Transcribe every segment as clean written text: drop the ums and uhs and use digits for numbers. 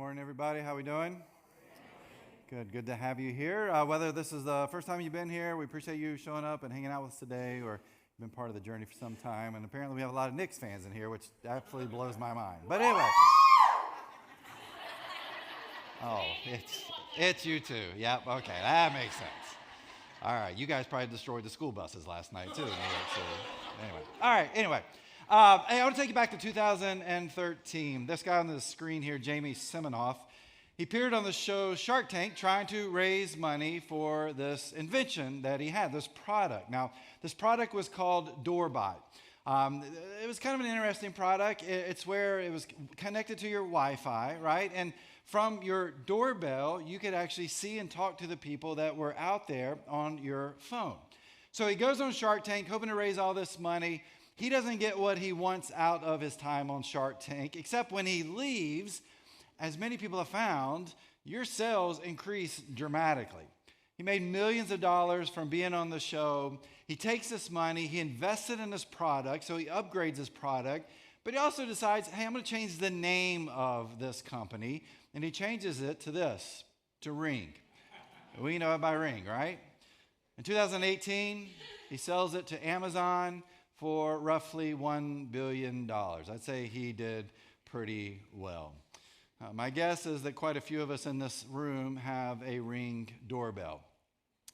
Morning, everybody. How we doing? Good to have you here. Whether this is the first time you've been here, we appreciate you showing up and hanging out with us today, or you've been part of the journey for some time. And apparently we have a lot of Knicks fans in here, which absolutely blows my mind. But anyway. Oh, it's you two. Yep, okay, that makes sense. All right, you guys probably destroyed the school buses last night, too. Anyway. All right, anyway. Hey, I want to take you back to 2013. This guy on the screen here, Jamie Siminoff, he appeared on the show Shark Tank trying to raise money for this invention that he had, this product. Now, this product was called DoorBot. It was kind of an interesting product. It's where it was connected to your Wi-Fi, right? And from your doorbell, you could actually see and talk to the people that were out there on your phone. So he goes on Shark Tank, hoping to raise all this money. He doesn't get what he wants out of his time on Shark Tank, except when he leaves, as many people have found, your sales increase dramatically. He made millions of dollars from being on the show. He takes this money, he invests it in his product, so he upgrades his product, but he also decides, hey, I'm going to change the name of this company, and he changes it to this, to Ring. We know it by Ring, right? In 2018, he sells it to Amazon for roughly $1 billion. I'd say he did pretty well. My guess is that quite a few of us in this room have a Ring doorbell.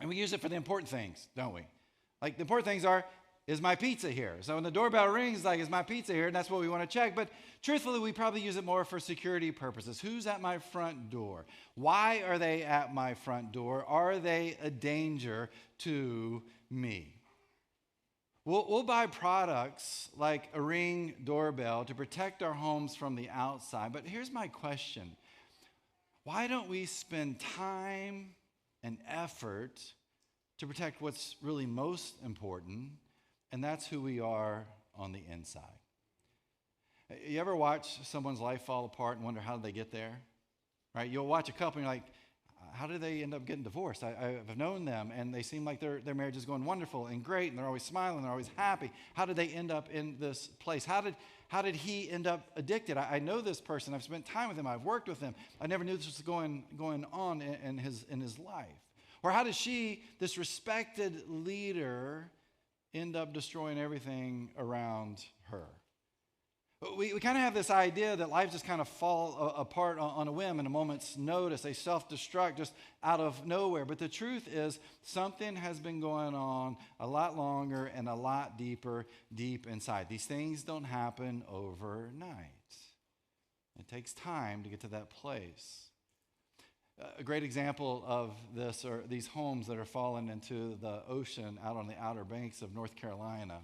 And we use it for the important things, don't we? Like the important things are, is my pizza here? So when the doorbell rings, like, is my pizza here? And that's what we want to check. But truthfully, we probably use it more for security purposes. Who's at my front door? Why are they at my front door? Are they a danger to me? We'll buy products like a Ring doorbell to protect our homes from the outside. But here's my question. Why don't we spend time and effort to protect what's really most important, and that's who we are on the inside? You ever watch someone's life fall apart and wonder how did they get there? Right? You'll watch a couple and you're like, how did they end up getting divorced? I've known them, and they seem like their marriage is going wonderful and great, and they're always smiling, they're always happy. How did they end up in this place? How did he end up addicted? I know this person. I've spent time with him. I've worked with him. I never knew this was going on in his life. Or how did she, this respected leader, end up destroying everything around her? We kind of have this idea that life just kind of fall apart on a whim in a moment's notice. They self-destruct just out of nowhere. But the truth is something has been going on a lot longer and a lot deep inside. These things don't happen overnight. It takes time to get to that place. A great example of this are these homes that are falling into the ocean out on the outer banks of North Carolina.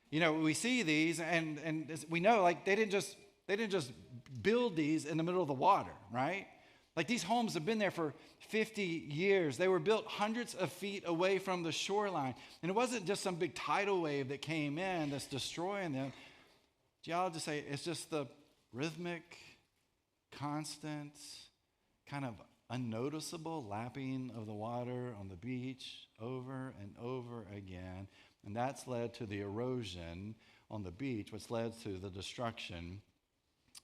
You know, we see these and we know, like, they didn't just build these in the middle of the water, right? Like, these homes have been there for 50 years. They were built hundreds of feet away from the shoreline. And it wasn't just some big tidal wave that came in that's destroying them. Geologists say it's just the rhythmic, constant, kind of unnoticeable lapping of the water on the beach over and over again. And that's led to the erosion on the beach, which led to the destruction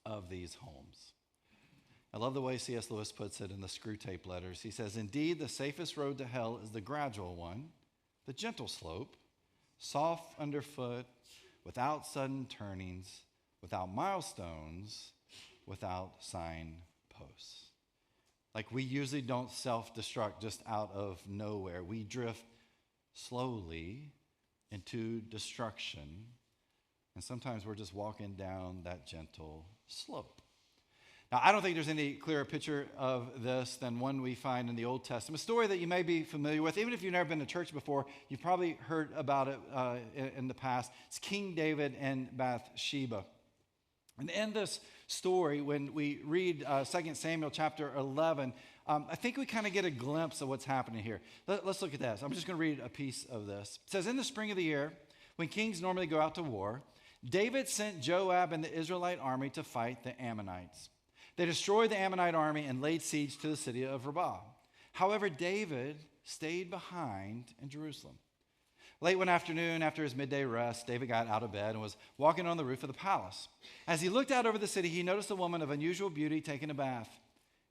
of these homes. I love the way C.S. Lewis puts it in the Screw Tape Letters. He says, indeed, the safest road to hell is the gradual one, the gentle slope, soft underfoot, without sudden turnings, without milestones, without signposts. Like, we usually don't self-destruct just out of nowhere. We drift slowly into destruction, and sometimes we're just walking down that gentle slope. Now, I don't think there's any clearer picture of this than one we find in the Old Testament, a story that you may be familiar with. Even if you've never been to church before, you've probably heard about it in the past. It's King David and Bathsheba. And in this story, when we read 2 Samuel chapter 11, I think we kind of get a glimpse of what's happening here. Let's look at this. I'm just going to read a piece of this. It says, in the spring of the year, when kings normally go out to war, David sent Joab and the Israelite army to fight the Ammonites. They destroyed the Ammonite army and laid siege to the city of Rabbah. However, David stayed behind in Jerusalem. Late one afternoon, after his midday rest, David got out of bed and was walking on the roof of the palace. As he looked out over the city, he noticed a woman of unusual beauty taking a bath.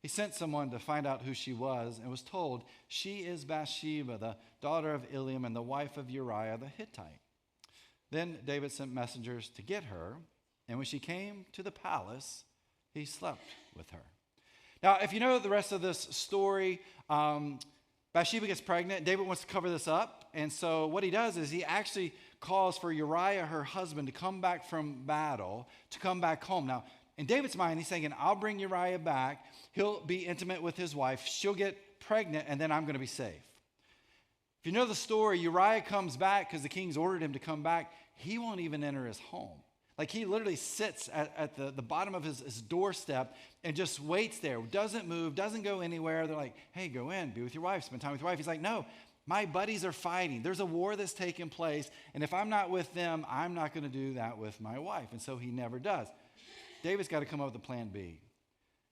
he sent someone to find out who she was and was told, "She is Bathsheba, the daughter of Eliam and the wife of Uriah the Hittite." Then David sent messengers to get her, and when she came to the palace, he slept with her. Now, if you know the rest of this story, Bathsheba gets pregnant. David wants to cover this up, and so what he does is he actually calls for Uriah, her husband, to come back from battle, to come back home. Now, in David's mind, he's thinking, I'll bring Uriah back. He'll be intimate with his wife. She'll get pregnant, and then I'm going to be safe. If you know the story, Uriah comes back because the king's ordered him to come back. He won't even enter his home. Like he literally sits at the bottom of his doorstep and just waits there, doesn't move, doesn't go anywhere. They're like, hey, go in, be with your wife, spend time with your wife. He's like, no, my buddies are fighting. There's a war that's taking place, and if I'm not with them, I'm not going to do that with my wife. And so he never does. David's got to come up with a plan B.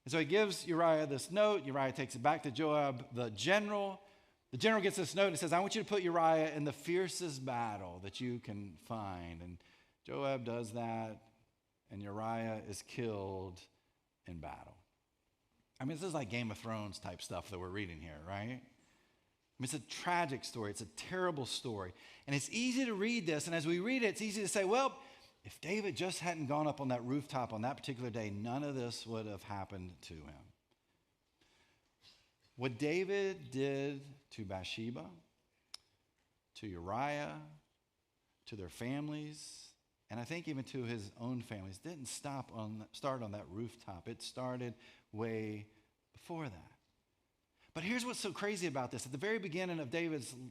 And so he gives Uriah this note. Uriah takes it back to Joab, the general. The general gets this note and says, I want you to put Uriah in the fiercest battle that you can find. And Joab does that, and Uriah is killed in battle. I mean, this is like Game of Thrones type stuff that we're reading here, right? I mean, it's a tragic story. It's a terrible story. And it's easy to read this, and as we read it, it's easy to say, well, if David just hadn't gone up on that rooftop on that particular day, none of this would have happened to him. What David did to Bathsheba, to Uriah, to their families, and I think even to his own families, didn't start on that rooftop. It started way before that. But here's what's so crazy about this. At the very beginning of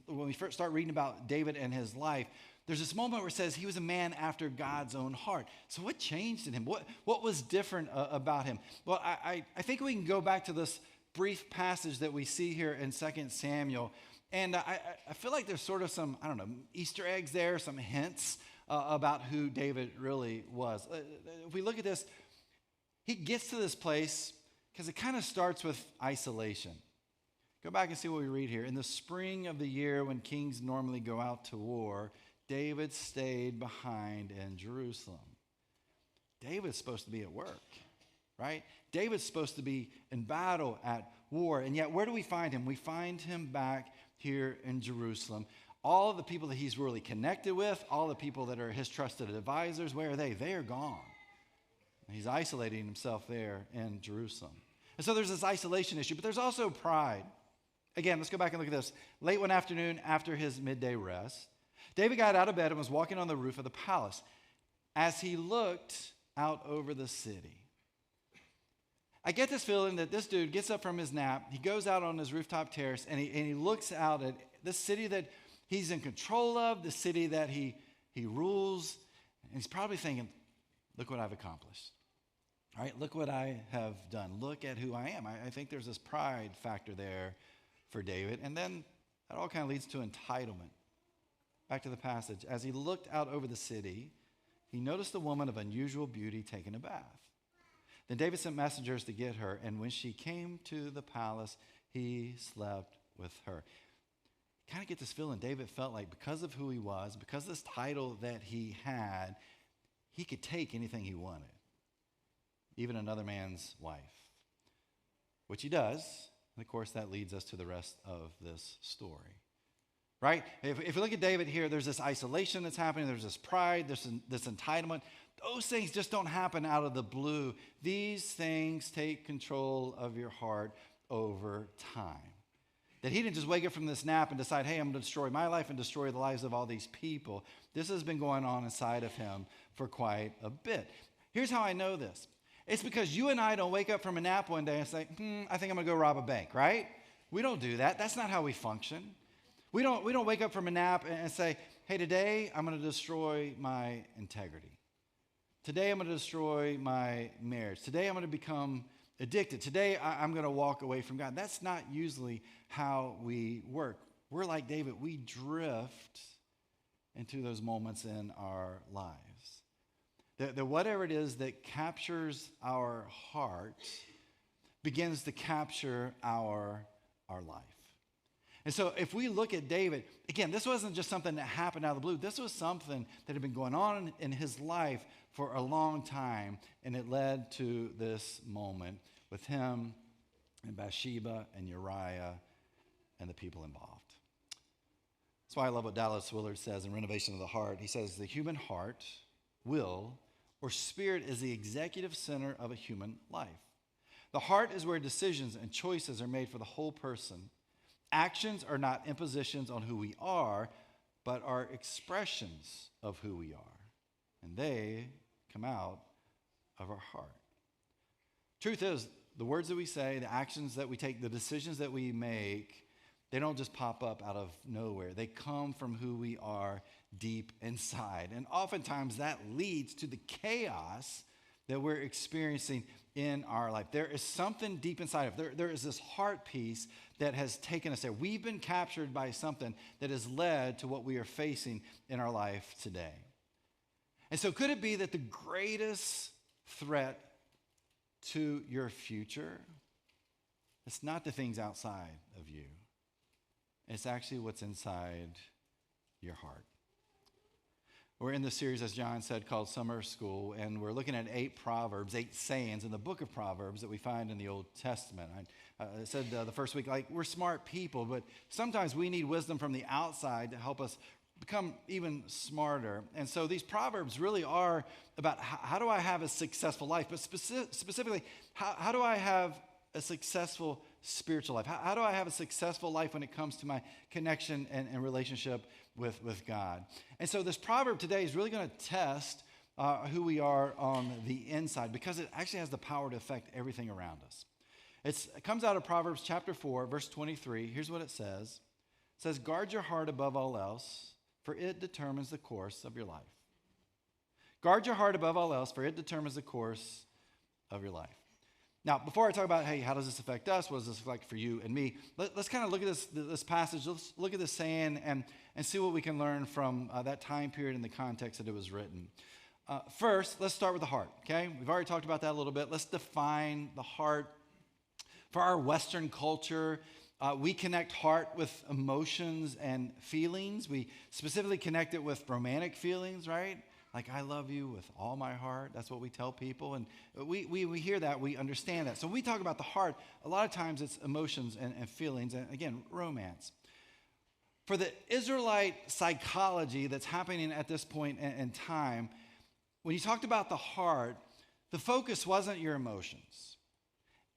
when we first start reading about David and his life, there's this moment where it says he was a man after God's own heart. So what changed in him? What was different about him? Well, I think we can go back to this brief passage that we see here in 2 Samuel. And I feel like there's sort of some, Easter eggs there, some hints about who David really was. If we look at this, he gets to this place because it kind of starts with isolation. Go back and see what we read here. In the spring of the year when kings normally go out to war, David stayed behind in Jerusalem. David's supposed to be at work, right? David's supposed to be in battle at war. And yet, where do we find him? We find him back here in Jerusalem. All the people that he's really connected with, all the people that are his trusted advisors, where are they? They are gone. And he's isolating himself there in Jerusalem. And so there's this isolation issue, but there's also pride. Again, let's go back and look at this. Late one afternoon after his midday rest, David got out of bed and was walking on the roof of the palace. As he looked out over the city, I get this feeling that this dude gets up from his nap, he goes out on his rooftop terrace, and he looks out at this city that he's in control of, the city that he rules, and he's probably thinking, look what I've accomplished. All right, look what I have done. Look at who I am. I think there's this pride factor there for David. And then that all kind of leads to entitlement. Back to the passage. As he looked out over the city, he noticed a woman of unusual beauty taking a bath. Then David sent messengers to get her, and when she came to the palace, he slept with her. Kind of get this feeling David felt like because of who he was, because of this title that he had, he could take anything he wanted, even another man's wife, which he does. And of course, that leads us to the rest of this story, right? If we look at David here, there's this isolation that's happening. There's this pride, there's this entitlement. Those things just don't happen out of the blue. These things take control of your heart over time. That he didn't just wake up from this nap and decide, hey, I'm going to destroy my life and destroy the lives of all these people. This has been going on inside of him for quite a bit. Here's how I know this. It's because you and I don't wake up from a nap one day and say, I think I'm going to go rob a bank, right? We don't do that. That's not how we function. We don't wake up from a nap and say, hey, today I'm going to destroy my integrity. Today I'm going to destroy my marriage. Today I'm going to become addicted. Today I'm going to walk away from God. That's not usually how we work. We're like David. We drift into those moments in our lives. That whatever it is that captures our heart begins to capture our life. And so if we look at David, again, this wasn't just something that happened out of the blue. This was something that had been going on in his life for a long time, and it led to this moment with him and Bathsheba and Uriah and the people involved. That's why I love what Dallas Willard says in Renovation of the Heart. He says the human heart, will, or spirit is the executive center of a human life. The heart is where decisions and choices are made for the whole person. Actions are not impositions on who we are, but are expressions of who we are. And they come out of our heart. Truth is, the words that we say, the actions that we take, the decisions that we make, they don't just pop up out of nowhere. They come from who we are deep inside. And oftentimes that leads to the chaos that we're experiencing in our life. There is something deep inside of there is this heart piece that has taken us there. We've been captured by something that has led to what we are facing in our life today. And so could it be that the greatest threat to your future, it's not the things outside of you. It's actually what's inside your heart. We're in this series, as John said, called Summer School, and we're looking at 8 proverbs, 8 sayings in the book of Proverbs that we find in the Old Testament. I said the first week, we're smart people, but sometimes we need wisdom from the outside to help us become even smarter. And so these proverbs really are about how do I have a successful life, but specifically, how do I have a successful spiritual life? How do I have a successful life when it comes to my connection and relationship with God? And so this proverb today is really going to test who we are on the inside, because it actually has the power to affect everything around us. It comes out of Proverbs chapter 4, verse 23. Here's what it says. It says, guard your heart above all else, for it determines the course of your life. Guard your heart above all else, for it determines the course of your life. Now, before I talk about, hey, how does this affect us? What does this look like for you and me? Let's kind of look at this passage. Let's look at this saying and see what we can learn from that time period in the context that it was written. First, let's start with the heart, okay? We've already talked about that a little bit. Let's define the heart. For our Western culture, we connect heart with emotions and feelings. We specifically connect it with romantic feelings, right? Like, I love you with all my heart. That's what we tell people. And we hear that. We understand that. So when we talk about the heart, a lot of times it's emotions and feelings. And again, romance. For the Israelite psychology that's happening at this point in time, when you talked about the heart, the focus wasn't your emotions.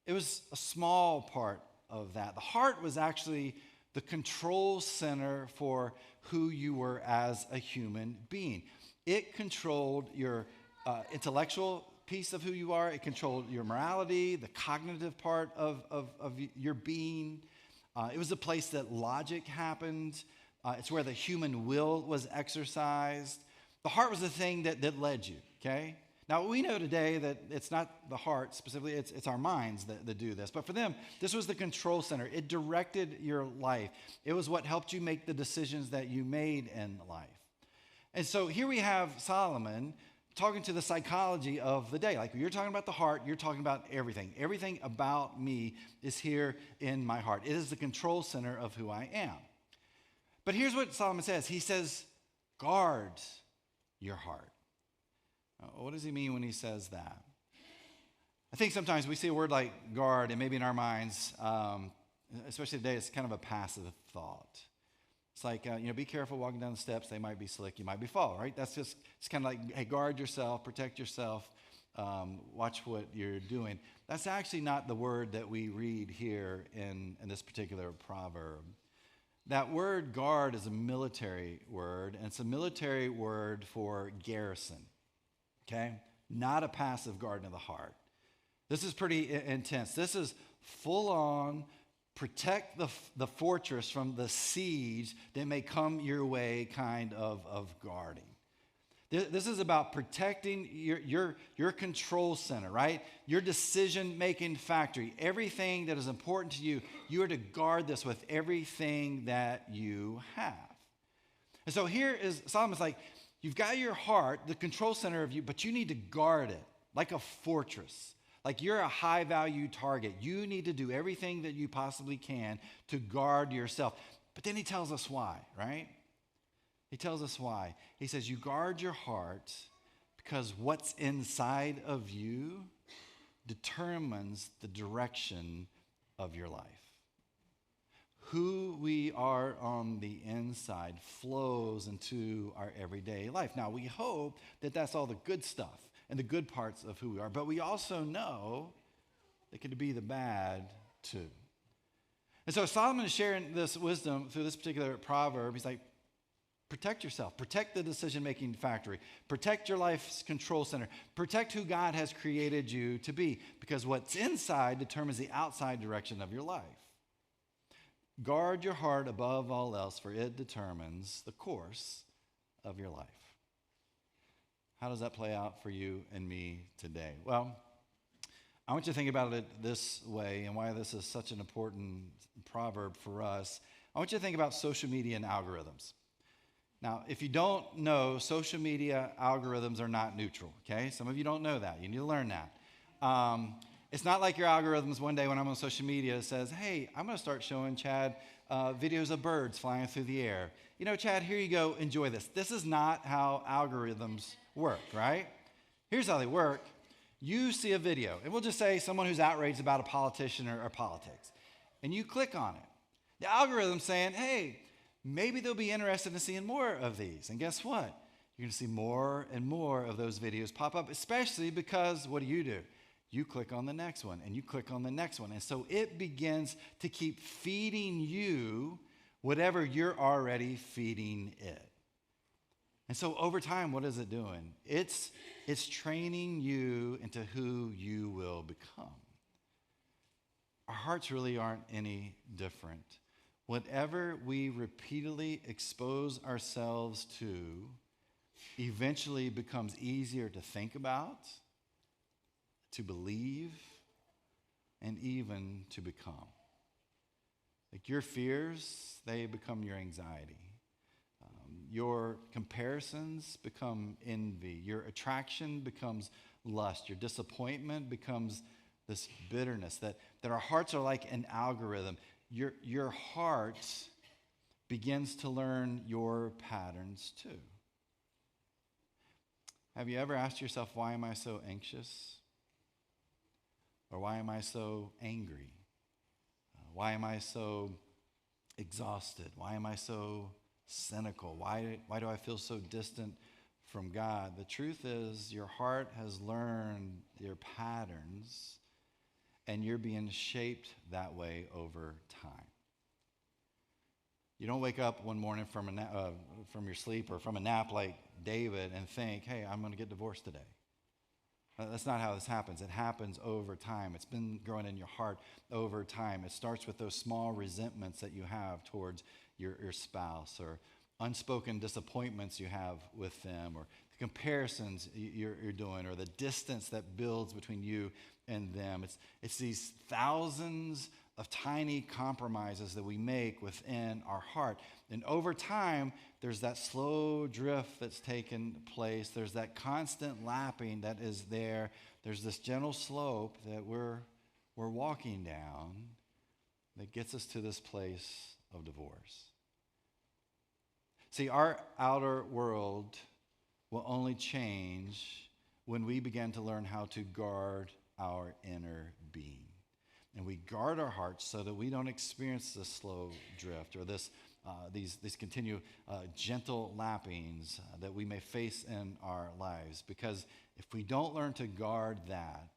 It was a small part of that. The heart was actually the control center for who you were as a human being. It controlled your intellectual piece of who you are. It controlled your morality, the cognitive part of your being. It was a place that logic happened. It's where the human will was exercised. The heart was the thing that led you, okay? Now, we know today that it's not the heart specifically, it's our minds that do this. But for them, this was the control center. It directed your life. It was what helped you make the decisions that you made in life. And so here we have Solomon talking to the psychology of the day. Like, when you're talking about the heart, you're talking about everything. Everything about me is here in my heart. It is the control center of who I am. But here's what Solomon says. He says, guard your heart. What does he mean when he says that? I think sometimes we see a word like guard, and maybe in our minds, especially today, it's kind of a passive thought. It's like, be careful walking down the steps. They might be slick. You might be fall, right? It's kind of like, hey, guard yourself, protect yourself, watch what you're doing. That's actually not the word that we read here in this particular proverb. That word guard is a military word, and it's a military word for garrison, okay? Not a passive guarding of the heart. This is pretty intense. This is full-on protect the fortress from the siege that may come your way kind of guarding. This is about protecting your control center, right? Your decision-making factory. Everything that is important to you, you are to guard this with everything that you have. And so here is Solomon's like, you've got your heart, the control center of you, but you need to guard it like a fortress. Like you're a high-value target. You need to do everything that you possibly can to guard yourself. But then he tells us why, right? He tells us why. He says, you guard your heart because what's inside of you determines the direction of your life. Who we are on the inside flows into our everyday life. Now, we hope that that's all the good stuff and the good parts of who we are, but we also know that could be the bad too. And so Solomon is sharing this wisdom through this particular proverb. He's like, protect yourself. Protect the decision-making factory. Protect your life's control center. Protect who God has created you to be, because what's inside determines the outside direction of your life. Guard your heart above all else, for it determines the course of your life. How does that play out for you and me today? Well, I want you to think about it this way, and why this is such an important proverb for us. I want you to think about social media and algorithms. Now, if you don't know, social media algorithms are not neutral, okay? Some of you don't know that. You need to learn that. It's not like your algorithms one day when I'm on social media says, hey, I'm going to start showing Chad videos of birds flying through the air. You know, Chad, here you go. Enjoy this. This is not how algorithms work, right? Here's how they work. You see a video, and we'll just say someone who's outraged about a politician or politics, and you click on it. The algorithm's saying, hey, maybe they'll be interested in seeing more of these. And guess what? You're going to see more and more of those videos pop up, especially because what do? You click on the next one, and you click on the next one. And so it begins to keep feeding you whatever you're already feeding it. And so over time, what is it doing? It's training you into who you will become. Our hearts really aren't any different. Whatever we repeatedly expose ourselves to eventually becomes easier to think about, to believe, and even to become. Like your fears, they become your anxiety. Your comparisons become envy. Your attraction becomes lust. Your disappointment becomes this bitterness. That our hearts are like an algorithm. Your heart begins to learn your patterns too. Have you ever asked yourself, why am I so anxious? Or why am I so angry? Why am I so exhausted? Why am I so cynical? Why do I feel so distant from God? The truth is, your heart has learned your patterns, and you're being shaped that way over time. You don't wake up one morning from your sleep or from a nap like David and think, hey, I'm going to get divorced today. That's not how this happens. It happens over time. It's been growing in your heart over time. It starts with those small resentments that you have towards your spouse, or unspoken disappointments you have with them, or the comparisons you're doing, or the distance that builds between you and them. It's these thousands of tiny compromises that we make within our heart. And over time, there's that slow drift that's taken place. There's that constant lapping that is there. There's this gentle slope that we're walking down that gets us to this place of divorce. See, our outer world will only change when we begin to learn how to guard our inner being. And we guard our hearts so that we don't experience this slow drift, or these continued gentle lappings that we may face in our lives. Because if we don't learn to guard that,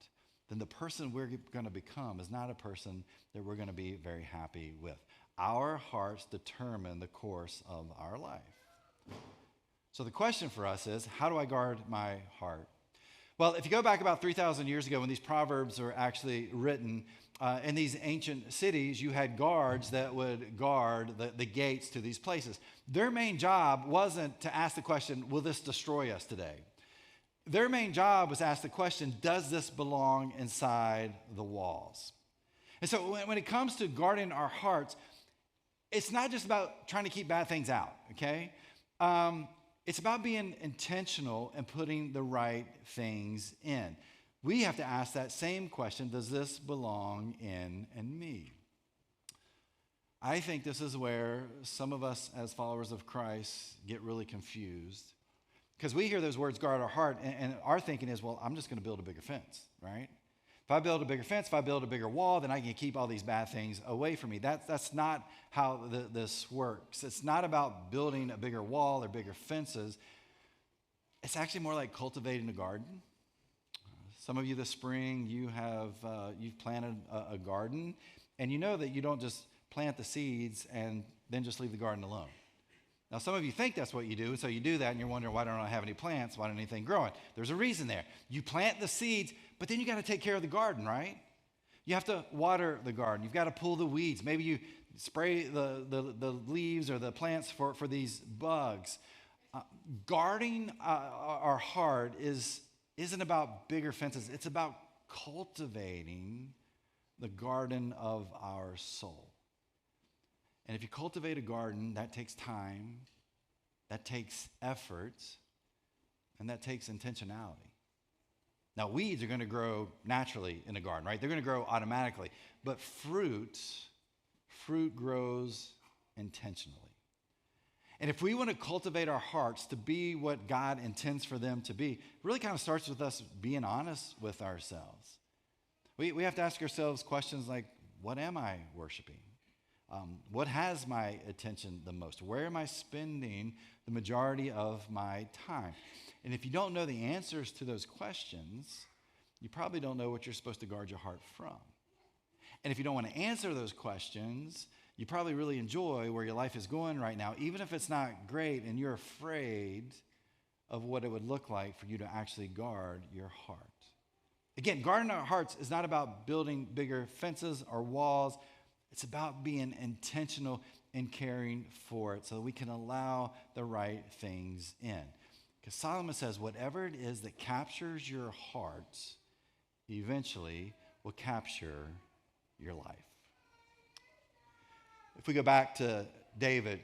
then the person we're going to become is not a person that we're going to be very happy with. Our hearts determine the course of our life. So the question for us is, how do I guard my heart? Well, if you go back about 3,000 years ago when these proverbs were actually written, in these ancient cities, you had guards that would guard the gates to these places. Their main job wasn't to ask the question, will this destroy us today? Their main job was to ask the question, does this belong inside the walls? And so when it comes to guarding our hearts, it's not just about trying to keep bad things out, okay? It's about being intentional and putting the right things in. We have to ask that same question, does this belong in me? I think this is where some of us as followers of Christ get really confused, because we hear those words, guard our heart, and our thinking is, well, I'm just going to build a bigger fence, right? If I build a bigger fence, if I build a bigger wall, then I can keep all these bad things away from me. That's not how this works. It's not about building a bigger wall or bigger fences. It's actually more like cultivating a garden. Some of you this spring, you've planted a garden, and you know that you don't just plant the seeds and then just leave the garden alone. Now, some of you think that's what you do, so you do that, and you're wondering, why don't I have any plants? Why don't anything growing? There's a reason there. You plant the seeds, but then you got to take care of the garden, right? You have to water the garden. You've got to pull the weeds. Maybe you spray the leaves or the plants for these bugs. Guarding our heart isn't about bigger fences. It's about cultivating the garden of our soul. And if you cultivate a garden, that takes time, that takes effort, and that takes intentionality. Now, weeds are going to grow naturally in a garden, right? They're going to grow automatically. But fruit grows intentionally. And if we want to cultivate our hearts to be what God intends for them to be, it really kind of starts with us being honest with ourselves. We have to ask ourselves questions like, what am I worshiping? What has my attention the most? Where am I spending the majority of my time? And if you don't know the answers to those questions, you probably don't know what you're supposed to guard your heart from. And if you don't want to answer those questions, you probably really enjoy where your life is going right now, even if it's not great and you're afraid of what it would look like for you to actually guard your heart. Again, guarding our hearts is not about building bigger fences or walls. It's about being intentional in caring for it so that we can allow the right things in. Because Solomon says, whatever it is that captures your heart eventually will capture your life. If we go back to David,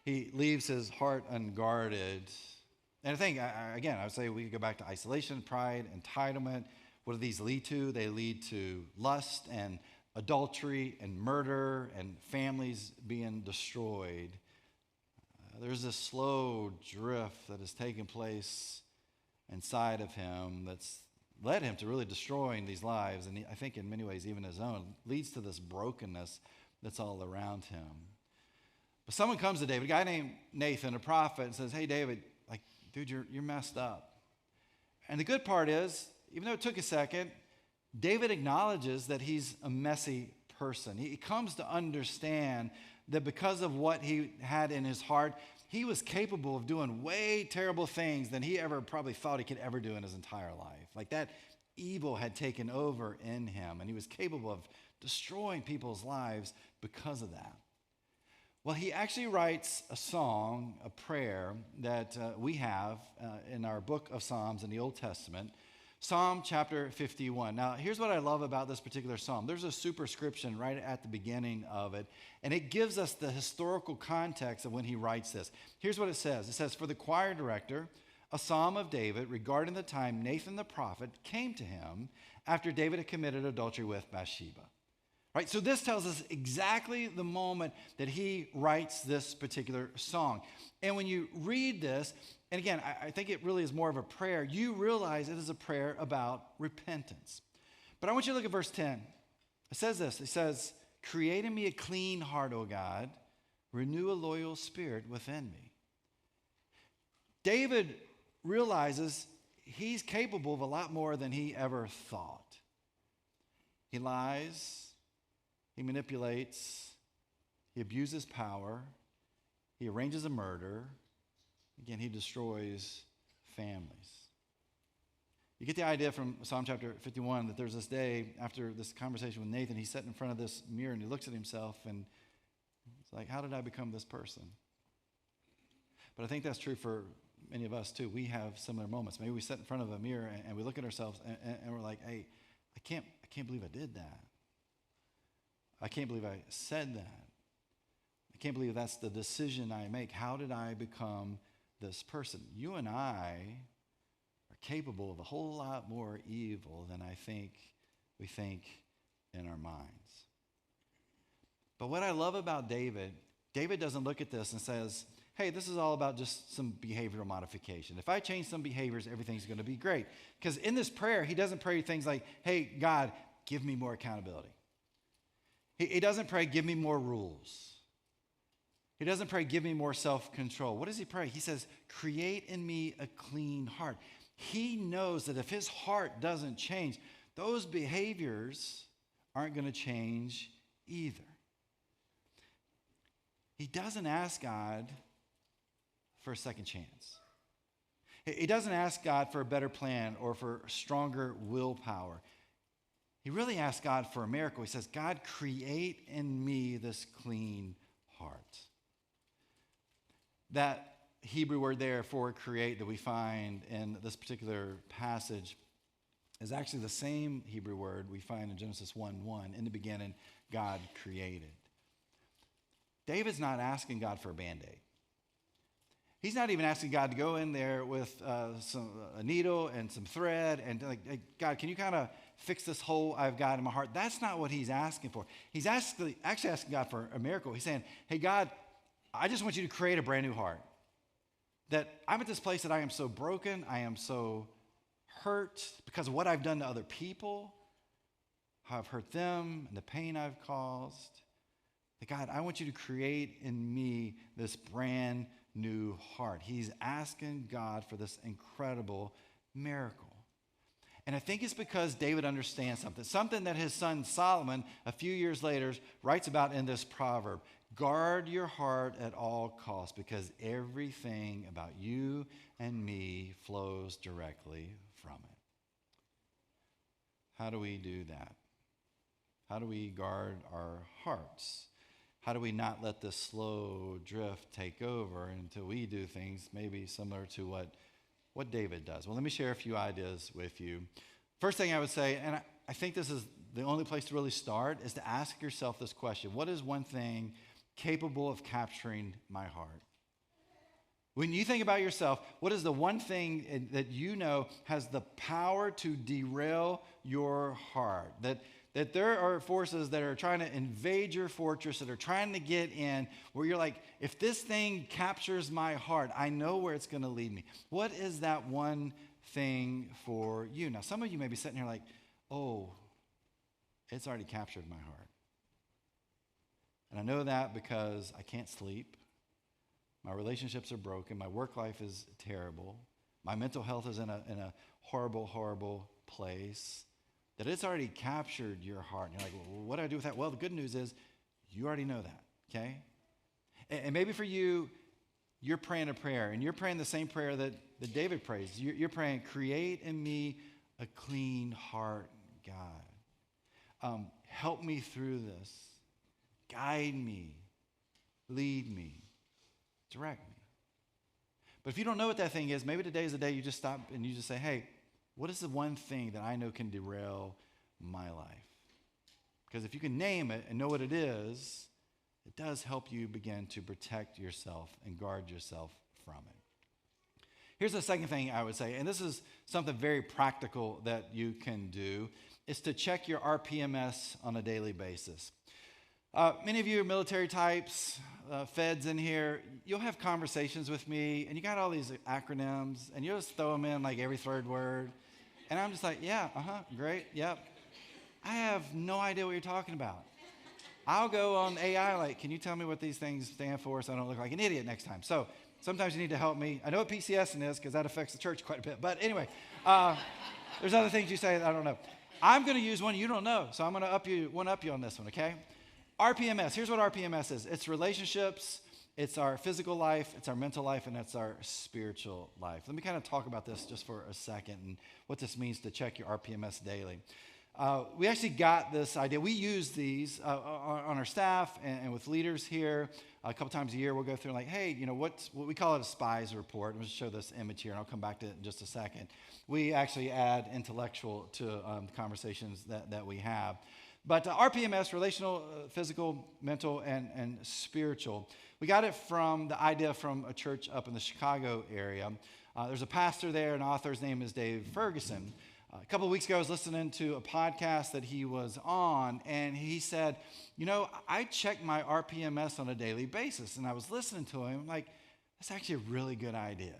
he leaves his heart unguarded. And I think, again, I would say we could go back to isolation, pride, entitlement. What do these lead to? They lead to lust and adultery and murder and families being destroyed. There's this slow drift that has taken place inside of him that's led him to really destroying these lives, and I think in many ways even his own, leads to this brokenness that's all around him. But someone comes to David, a guy named Nathan, a prophet, and says, hey, David, dude, you're messed up. And the good part is, even though it took a second, David acknowledges that he's a messy person. He comes to understand that because of what he had in his heart, he was capable of doing way terrible things than he ever probably thought he could ever do in his entire life. Like that evil had taken over in him, and he was capable of destroying people's lives because of that. Well, he actually writes a song, a prayer that we have in our book of Psalms in the Old Testament, Psalm chapter 51. Now, here's what I love about this particular psalm. There's a superscription right at the beginning of it, and it gives us the historical context of when he writes this. Here's what it says. It says, for the choir director, a psalm of David regarding the time Nathan the prophet came to him after David had committed adultery with Bathsheba. Right? So this tells us exactly the moment that he writes this particular song. And when you read this, and again, I think it really is more of a prayer, you realize it is a prayer about repentance. But I want you to look at verse 10. It says this. It says, create in me a clean heart, O God, renew a loyal spirit within me. David realizes he's capable of a lot more than he ever thought. He lies. He manipulates, he abuses power, he arranges a murder. Again, he destroys families. You get the idea from Psalm chapter 51 that there's this day after this conversation with Nathan, he's sitting in front of this mirror and he looks at himself and it's like, how did I become this person? But I think that's true for many of us too. We have similar moments. Maybe we sit in front of a mirror and we look at ourselves and we're like, hey, I can't believe I did that. I can't believe I said that. I can't believe that's the decision I make. How did I become this person? You and I are capable of a whole lot more evil than I think we think in our minds. But what I love about David doesn't look at this and says, hey, this is all about just some behavioral modification. If I change some behaviors, everything's going to be great. Because in this prayer, he doesn't pray things like, hey, God, give me more accountability. He doesn't pray, give me more rules. He doesn't pray, give me more self-control. What does he pray? He says, create in me a clean heart. He knows that if his heart doesn't change, those behaviors aren't going to change either. He doesn't ask God for a second chance. He doesn't ask God for a better plan or for stronger willpower. He really asks God for a miracle. He says, God, create in me this clean heart. That Hebrew word there for create that we find in this particular passage is actually the same Hebrew word we find in Genesis 1:1. In the beginning, God created. David's not asking God for a Band-Aid. He's not even asking God to go in there with a needle and some thread and like, hey, God, can you kind of fix this hole I've got in my heart? That's not what he's asking for. He's actually asking God for a miracle. He's saying, hey, God, I just want you to create a brand new heart. That I'm at this place that I am so broken, I am so hurt because of what I've done to other people, how I've hurt them, and the pain I've caused. That God, I want you to create in me this brand new heart. He's asking God for this incredible miracle. And I think it's because David understands something that his son Solomon, a few years later, writes about in this proverb. Guard your heart at all costs because everything about you and me flows directly from it. How do we do that? How do we guard our hearts? How do we not let this slow drift take over until we do things maybe similar to what David does? Well, let me share a few ideas with you. First thing I would say, and I think this is the only place to really start, is to ask yourself this question. What is one thing capable of capturing my heart? When you think about yourself, what is the one thing that you know has the power to derail your heart? That there are forces that are trying to invade your fortress, that are trying to get in, where you're like, if this thing captures my heart, I know where it's going to lead me. What is that one thing for you? Now, some of you may be sitting here like, oh, it's already captured my heart. And I know that because I can't sleep. My relationships are broken. My work life is terrible. My mental health is in a horrible, horrible place. That it's already captured your heart. And you're like, well, what do I do with that? Well, the good news is you already know that, okay? And maybe for you, you're praying a prayer, and you're praying the same prayer that David prays. You're praying, create in me a clean heart, God. Help me through this. Guide me. Lead me. Direct me. But if you don't know what that thing is, maybe today is the day you just stop and you just say, hey, what is the one thing that I know can derail my life? Because if you can name it and know what it is, it does help you begin to protect yourself and guard yourself from it. Here's the second thing I would say, and this is something very practical that you can do, is to check your RPMS on a daily basis. Many of you are military types, feds in here. You'll have conversations with me, and you got all these acronyms, and you'll just throw them in like every third word. And I'm just like, yeah, great, yep. I have no idea what you're talking about. I'll go on AI like, can you tell me what these things stand for so I don't look like an idiot next time? So sometimes you need to help me. I know what PCSing is because that affects the church quite a bit. But anyway, there's other things you say that I don't know. I'm going to use one you don't know, so I'm going to one-up you on this one, okay? RPMS, here's what RPMS is. It's relationships, it's our physical life, it's our mental life, and it's our spiritual life. Let me kind of talk about this just for a second and what this means to check your RPMS daily. We actually got this idea. We use these on our staff and with leaders here. A couple times a year, we'll go through like, hey, you know, what we call it a SPIES report. I'm going to show this image here, and I'll come back to it in just a second. We actually add intellectual to the conversations that we have. But RPMS, relational, physical, mental, and spiritual. We got it from the idea from a church up in the Chicago area. There's a pastor there, an author. His name is Dave Ferguson. A couple of weeks ago, I was listening to a podcast that he was on, and he said, you know, I check my RPMS on a daily basis. And I was listening to him, like, that's actually a really good idea.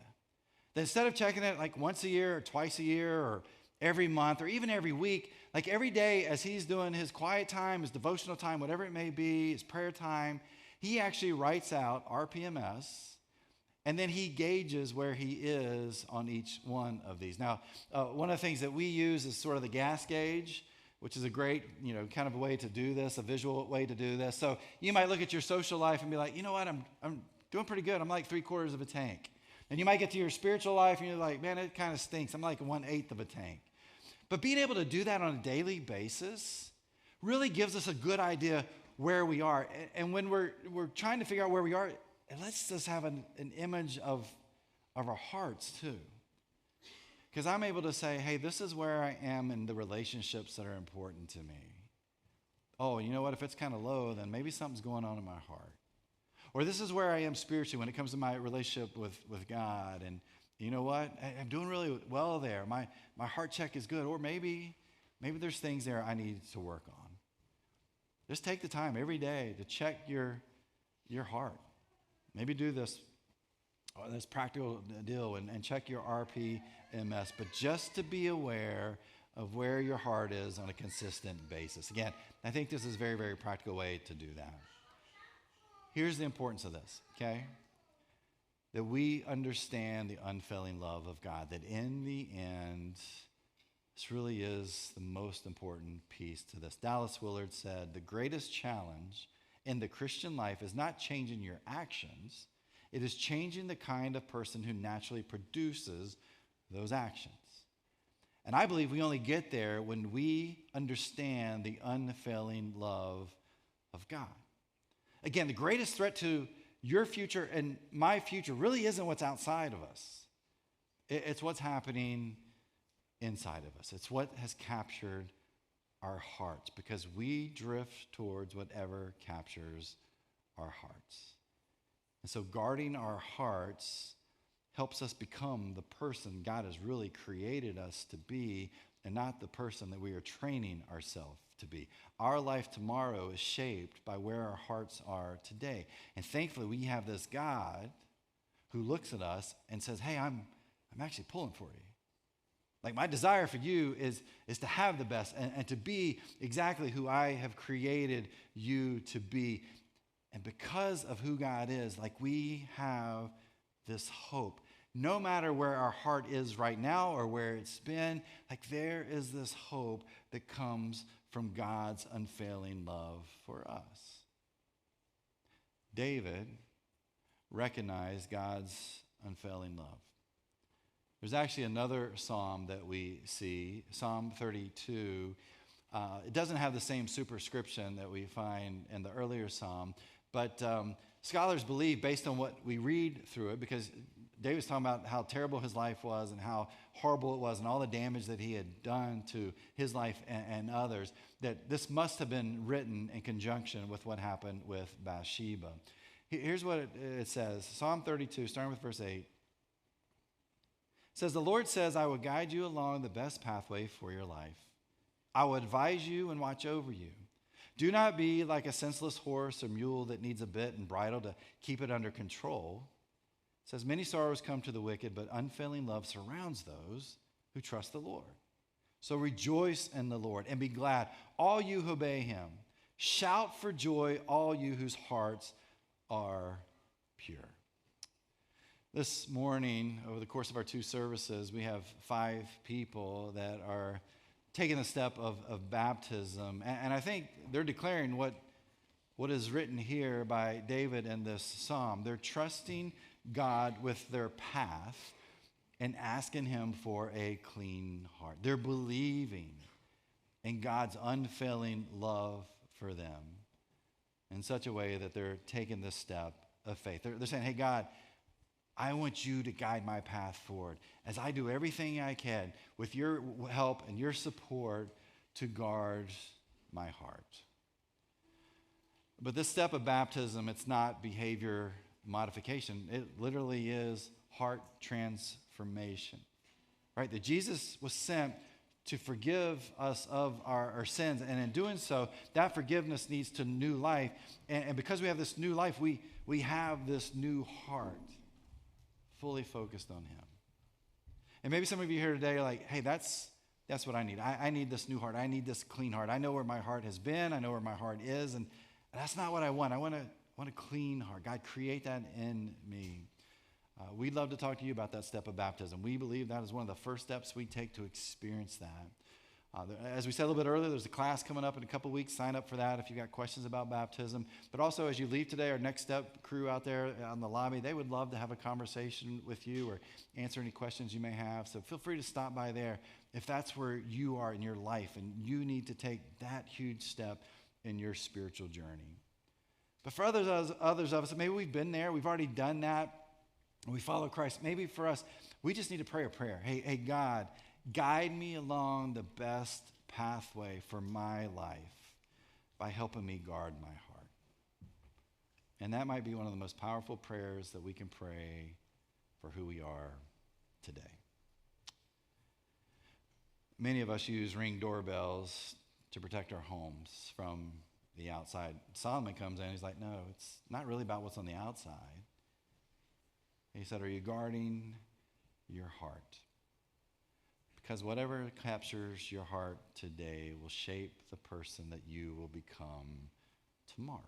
That instead of checking it like once a year or twice a year or every month or even every week, like every day as he's doing his quiet time, his devotional time, whatever it may be, his prayer time, he actually writes out RPMS, and then he gauges where he is on each one of these. Now, one of the things that we use is sort of the gas gauge, which is a great, kind of a way to do this, a visual way to do this. So you might look at your social life and be like, you know what, I'm doing pretty good. I'm like 3/4 of a tank. And you might get to your spiritual life and you're like, man, it kind of stinks. I'm like 1/8 of a tank. But being able to do that on a daily basis really gives us a good idea where we are. And when we're trying to figure out where we are, it lets us have an image of our hearts too. Because I'm able to say, hey, this is where I am in the relationships that are important to me. Oh, you know what? If it's kind of low, then maybe something's going on in my heart. Or this is where I am spiritually when it comes to my relationship with God. And you know what? I'm doing really well there. My heart check is good. Or maybe there's things there I need to work on. Just take the time every day to check your heart. Maybe do this practical deal and check your RPMS. But just to be aware of where your heart is on a consistent basis. Again, I think this is a very, very practical way to do that. Here's the importance of this, okay? That we understand the unfailing love of God, that in the end, this really is the most important piece to this. Dallas Willard said, the greatest challenge in the Christian life is not changing your actions, it is changing the kind of person who naturally produces those actions. And I believe we only get there when we understand the unfailing love of God. Again, the greatest threat to your future and my future really isn't what's outside of us. It's what's happening inside of us. It's what has captured our hearts, because we drift towards whatever captures our hearts. And so guarding our hearts helps us become the person God has really created us to be, and not the person that we are training ourselves to be. Our life tomorrow is shaped by where our hearts are today. And thankfully, we have this God who looks at us and says, hey, I'm actually pulling for you. Like, my desire for you is to have the best and to be exactly who I have created you to be. And because of who God is, like, we have this hope. No matter where our heart is right now or where it's been, like, there is this hope that comes from God's unfailing love for us. David recognized God's unfailing love. There's actually another psalm that we see, Psalm 32. It doesn't have the same superscription that we find in the earlier psalm, but scholars believe, based on what we read through it, because David's talking about how terrible his life was and how horrible it was and all the damage that he had done to his life and others, that this must have been written in conjunction with what happened with Bathsheba. Here's what it says, Psalm 32, starting with verse 8. It says, the Lord says, I will guide you along the best pathway for your life. I will advise you and watch over you. Do not be like a senseless horse or mule that needs a bit and bridle to keep it under control. It says, many sorrows come to the wicked, but unfailing love surrounds those who trust the Lord. So rejoice in the Lord and be glad, all you who obey him. Shout for joy, all you whose hearts are pure. This morning, over the course of our 2 services, we have 5 people that are taking the step of baptism. And I think they're declaring what is written here by David in this psalm. They're trusting God with their path and asking him for a clean heart. They're believing in God's unfailing love for them in such a way that they're taking this step of faith. They're saying, hey, God, I want you to guide my path forward as I do everything I can with your help and your support to guard my heart. But this step of baptism, it's not behavior modification. It literally is heart transformation, right? That Jesus was sent to forgive us of our sins. And in doing so, that forgiveness leads to new life. And because we have this new life, we have this new heart. fully focused on him. And maybe some of you here today are like, hey, that's what I need. I need this new heart. I need this clean heart. I know where my heart has been. I know where my heart is. And that's not what I want. I want a clean heart. God, create that in me. We'd love to talk to you about that step of baptism. We believe that is one of the first steps we take to experience that. As we said a little bit earlier, there's a class coming up in a couple weeks. Sign up for that if you've got questions about baptism. But also, as you leave today, our Next Step crew out there on the lobby, they would love to have a conversation with you or answer any questions you may have. So feel free to stop by there if that's where you are in your life and you need to take that huge step in your spiritual journey. But for others of us, maybe we've been there, we've already done that, and we follow Christ. Maybe for us, we just need to pray a prayer. Hey, God, guide me along the best pathway for my life by helping me guard my heart. And that might be one of the most powerful prayers that we can pray for who we are today. Many of us use Ring doorbells to protect our homes from the outside. Solomon comes in, he's like, no, it's not really about what's on the outside. He said, are you guarding your heart? Because whatever captures your heart today will shape the person that you will become tomorrow.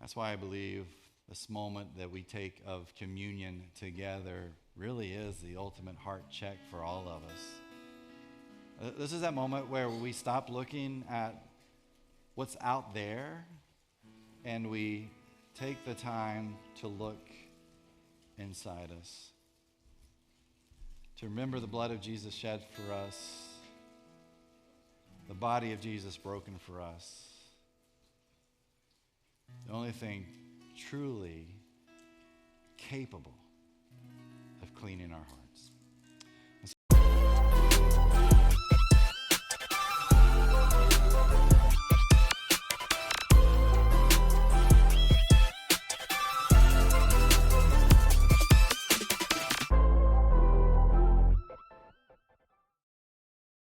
That's why I believe this moment that we take of communion together really is the ultimate heart check for all of us. This is that moment where we stop looking at what's out there and we take the time to look inside us. To remember the blood of Jesus shed for us, the body of Jesus broken for us. The only thing truly capable of cleaning our hearts.